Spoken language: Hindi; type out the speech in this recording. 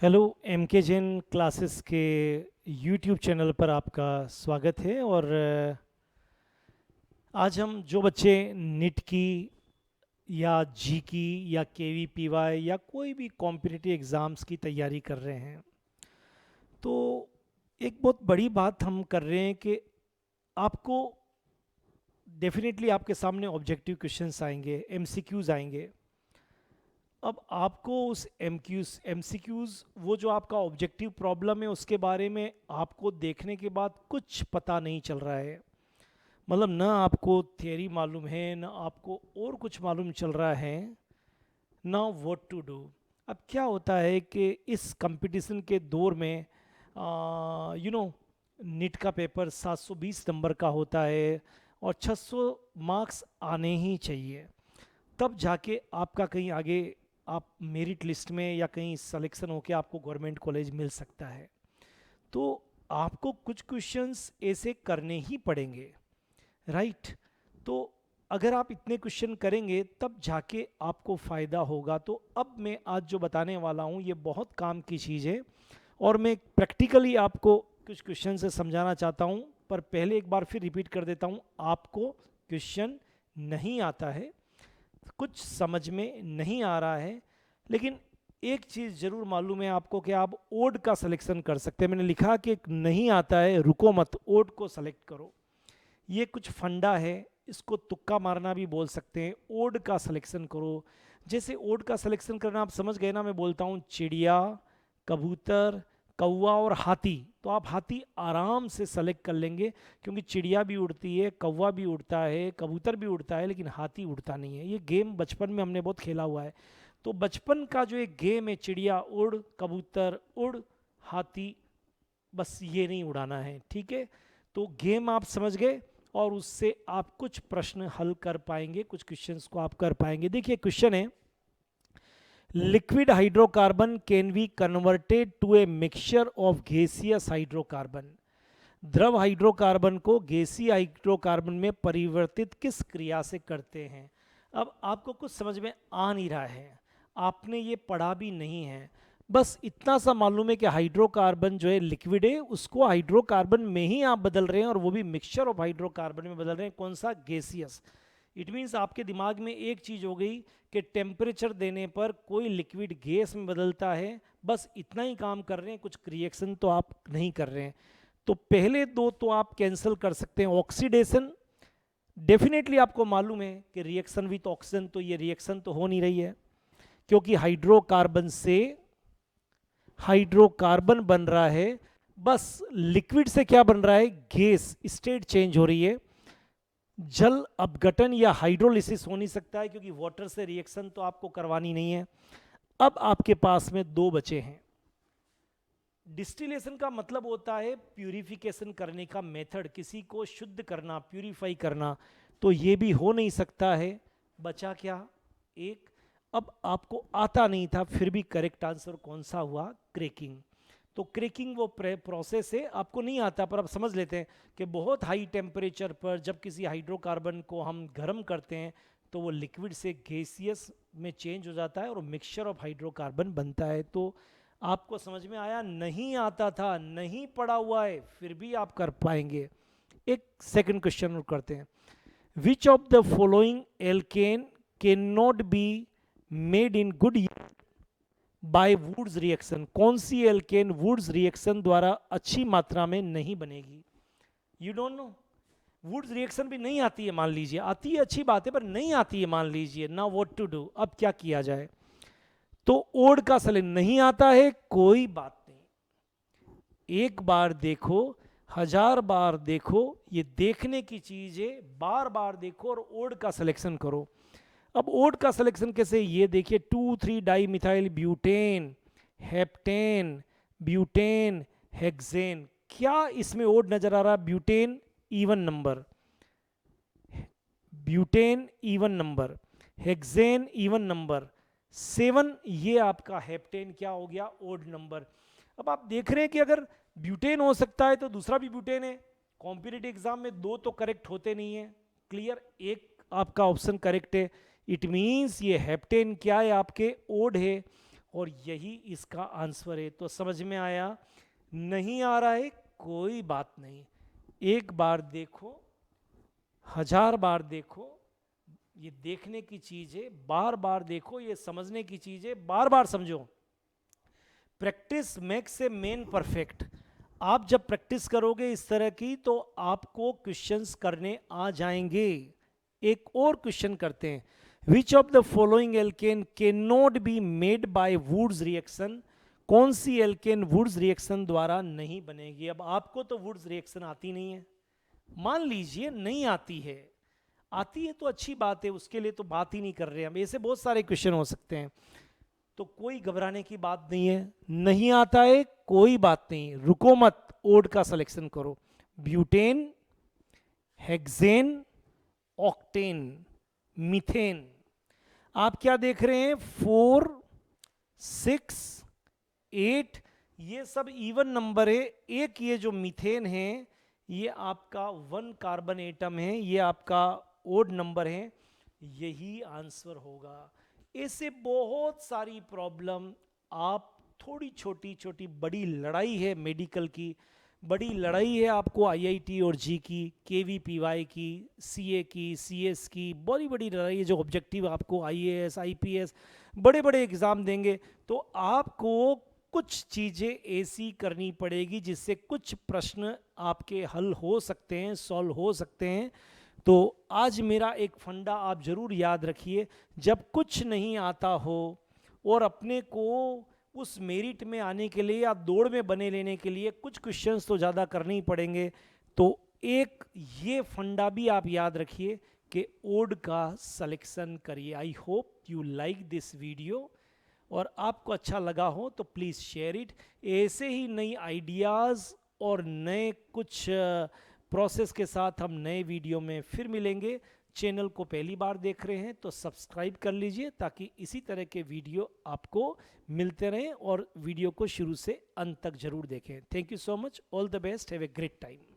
हेलो एम के जैन क्लासेस के यूट्यूब चैनल पर आपका स्वागत है। और आज हम जो बच्चे निट की या जी की या के वी पी वाई या कोई भी कॉम्पिटिटिव एग्ज़ाम्स की तैयारी कर रहे हैं, तो एक बहुत बड़ी बात हम कर रहे हैं कि आपको डेफिनेटली आपके सामने ऑब्जेक्टिव क्वेश्चंस आएंगे, एमसीक्यूज़ आएंगे। अब आपको उस एमसीक्यूज़ वो जो आपका ऑब्जेक्टिव प्रॉब्लम है उसके बारे में आपको देखने के बाद कुछ पता नहीं चल रहा है। मतलब ना आपको थियरी मालूम है, ना आपको और कुछ मालूम चल रहा है, ना व्हाट टू डू। अब क्या होता है कि इस कंपटीशन के दौर में नीट का पेपर 720 नंबर का होता है और 600 मार्क्स आने ही चाहिए, तब जाके आपका कहीं आगे आप मेरिट लिस्ट में या कहीं सिलेक्शन होके आपको गवर्नमेंट कॉलेज मिल सकता है। तो आपको कुछ क्वेश्चंस ऐसे करने ही पड़ेंगे, राइट? तो अगर आप इतने क्वेश्चन करेंगे तब जाके आपको फ़ायदा होगा। तो अब मैं आज जो बताने वाला हूँ ये बहुत काम की चीज़ है और मैं प्रैक्टिकली आपको कुछ क्वेश्चन से समझाना चाहता हूँ। पर पहले एक बार फिर रिपीट कर देता हूँ, आपको क्वेश्चन नहीं आता है, कुछ समझ में नहीं आ रहा है, लेकिन एक चीज़ ज़रूर मालूम है आपको कि आप ओड का सिलेक्शन कर सकते हैं। मैंने लिखा कि नहीं आता है, रुको मत, ओड को सेलेक्ट करो। ये कुछ फंडा है, इसको तुक्का मारना भी बोल सकते हैं। ओड का सिलेक्शन करो। जैसे ओड का सिलेक्शन करना आप समझ गए ना, मैं बोलता हूँ चिड़िया, कबूतर, कौवा और हाथी, तो आप हाथी आराम से सेलेक्ट कर लेंगे, क्योंकि चिड़िया भी उड़ती है, कौवा भी उड़ता है, कबूतर भी उड़ता है, लेकिन हाथी उड़ता नहीं है। ये गेम बचपन में हमने बहुत खेला हुआ है। तो बचपन का जो एक गेम है, चिड़िया उड़, कबूतर उड़, हाथी, बस ये नहीं उड़ाना है, ठीक है? तो गेम आप समझ गए और उससे आप कुछ प्रश्न हल कर पाएंगे, कुछ क्वेश्चंस को आप कर पाएंगे। देखिए क्वेश्चन है, liquid hydrocarbon can be converted to a mixture of gaseous hydrocarbon. द्रव हाइड्रोकार्बन को गैसीय हाइड्रोकार्बन में परिवर्तित किस क्रिया से करते हैं? अब आपको कुछ समझ में आ नहीं रहा है, आपने ये पढ़ा भी नहीं है, बस इतना सा मालूम है कि हाइड्रोकार्बन जो है लिक्विड है, उसको हाइड्रोकार्बन में ही आप बदल रहे हैं, और वो भी मिक्सचर ऑफ हाइड्रोकार्बन में बदल रहे हैं। कौन सा? गैसियस। इट मीन्स आपके दिमाग में एक चीज हो गई कि टेम्परेचर देने पर कोई लिक्विड गैस में बदलता है, बस इतना ही काम कर रहे हैं, कुछ रिएक्शन तो आप नहीं कर रहे हैं। तो पहले दो तो आप कैंसिल कर सकते हैं। ऑक्सीडेशन, डेफिनेटली आपको मालूम है कि रिएक्शन विथ ऑक्सीजन, तो ये रिएक्शन तो हो नहीं रही है, क्योंकि हाइड्रोकार्बन से हाइड्रोकार्बन बन रहा है। बस लिक्विड से क्या बन रहा है? गैस, स्टेट चेंज हो रही है। जल अपघटन या हाइड्रोलिसिस हो नहीं सकता है, क्योंकि वाटर से रिएक्शन तो आपको करवानी नहीं है। अब आपके पास में दो बचे हैं। डिस्टिलेशन का मतलब होता है प्यूरिफिकेशन करने का मेथड, किसी को शुद्ध करना, प्यूरिफाई करना, तो ये भी हो नहीं सकता है। बचा क्या? एक। अब आपको आता नहीं था, फिर भी करेक्ट आंसर कौन सा हुआ? क्रैकिंग। तो क्रैकिंग वो प्रोसेस है, आपको नहीं आता पर आप समझ लेते हैं कि बहुत हाई टेम्परेचर पर जब किसी हाइड्रोकार्बन को हम गर्म करते हैं तो वो लिक्विड से गैसियस में चेंज हो जाता है और मिक्सचर ऑफ हाइड्रोकार्बन बनता है। तो आपको समझ में आया? नहीं आता था, नहीं पढ़ा हुआ है, फिर भी आप कर पाएंगे। एक सेकंड क्वेश्चन और करते हैं। Which of the following alkane can not be made in good by Wurtz reaction? कौन सी एल्केन वुड्स रिएक्शन द्वारा अच्छी मात्रा में नहीं बनेगी? You don't know? Wurtz reaction भी नहीं आती है, मान लीजिए, आती है अच्छी बात है, पर नहीं आती है मान लीजिए ना, व्हाट टू डू? अब क्या किया जाए? तो ओड का सलेन नहीं आता है, कोई बात नहीं, एक बार देखो, हजार बार देखो, ये देखने की चीज है, बार बार देखो और ओड का सिलेक्शन करो। अब ओड का सिलेक्शन कैसे? ये देखिए, 2,3 dimethyl butane, heptane, butane, hexane. क्या इसमें ओड नजर आ रहा? Butane even number, butane even number, hexane even number, 7, ये आपका हेप्टेन क्या हो गया? Odd number. अब आप देख रहे हैं कि अगर ब्यूटेन हो सकता है तो दूसरा भी ब्यूटेन है। कॉम्पिटिटिव एग्जाम में दो तो करेक्ट होते नहीं है, क्लियर? एक आपका ऑप्शन करेक्ट है। इट मीन्स ये हेप्टेन क्या है? आपके ओड है। और यही इसका आंसर है। तो समझ में आया? नहीं आ रहा है कोई बात नहीं, एक बार देखो, 1000 बार देखो, ये देखने की चीज है, बार बार देखो, ये समझने की चीज है, बार बार समझो। Practice makes a man perfect. आप जब प्रैक्टिस करोगे इस तरह की तो आपको क्वेश्चंस करने आ जाएंगे। एक और क्वेश्चन करते हैं, which of the following alkane can not be made by Wurtz reaction. कौन सी एल्केन वुड्स रिएक्शन द्वारा नहीं बनेगी? अब आपको तो वुड्स रिएक्शन आती नहीं है, मान लीजिए नहीं आती है, आती है तो अच्छी बात है, उसके लिए तो बात ही नहीं कर रहे हम, ऐसे बहुत सारे क्वेश्चन हो सकते हैं। तो कोई घबराने की बात नहीं है, नहीं आता है कोई बात नहीं, रुको मत, ओड का सिलेक्शन करो। Butane, hexane, octane, methane. आप क्या देख रहे हैं? 4, 6, 8, ये सब इवन नंबर है। एक ये जो मीथेन है ये आपका 1 कार्बन एटम है, ये आपका ओड नंबर है, यही आंसर होगा। ऐसे बहुत सारी प्रॉब्लम आप, थोड़ी छोटी छोटी, बड़ी लड़ाई है मेडिकल की, बड़ी लड़ाई है आपको आईआईटी और जी की, केवीपीवाई की, सीए की, सीएस की, बड़ी बड़ी लड़ाई है जो ऑब्जेक्टिव आपको आईएएस, आईपीएस, बड़े बड़े एग्जाम देंगे। तो आपको कुछ चीज़ें ऐसी करनी पड़ेगी जिससे कुछ प्रश्न आपके हल हो सकते हैं, सॉल्व हो सकते हैं। तो आज मेरा एक फंडा आप जरूर याद रखिए, जब कुछ नहीं आता हो और अपने को उस मेरिट में आने के लिए या दौड़ में बने लेने के लिए कुछ क्वेश्चंस तो ज़्यादा करने ही पड़ेंगे। तो एक ये फंडा भी आप याद रखिए कि ओड का सिलेक्शन करिए। I hope you like this video, और आपको अच्छा लगा हो तो प्लीज़ शेयर इट। ऐसे ही नई आइडियाज़ और नए कुछ प्रोसेस के साथ हम नए वीडियो में फिर मिलेंगे। चैनल को पहली बार देख रहे हैं तो सब्सक्राइब कर लीजिए ताकि इसी तरह के वीडियो आपको मिलते रहें, और वीडियो को शुरू से अंत तक जरूर देखें। Thank you so much, all the best, have a great time.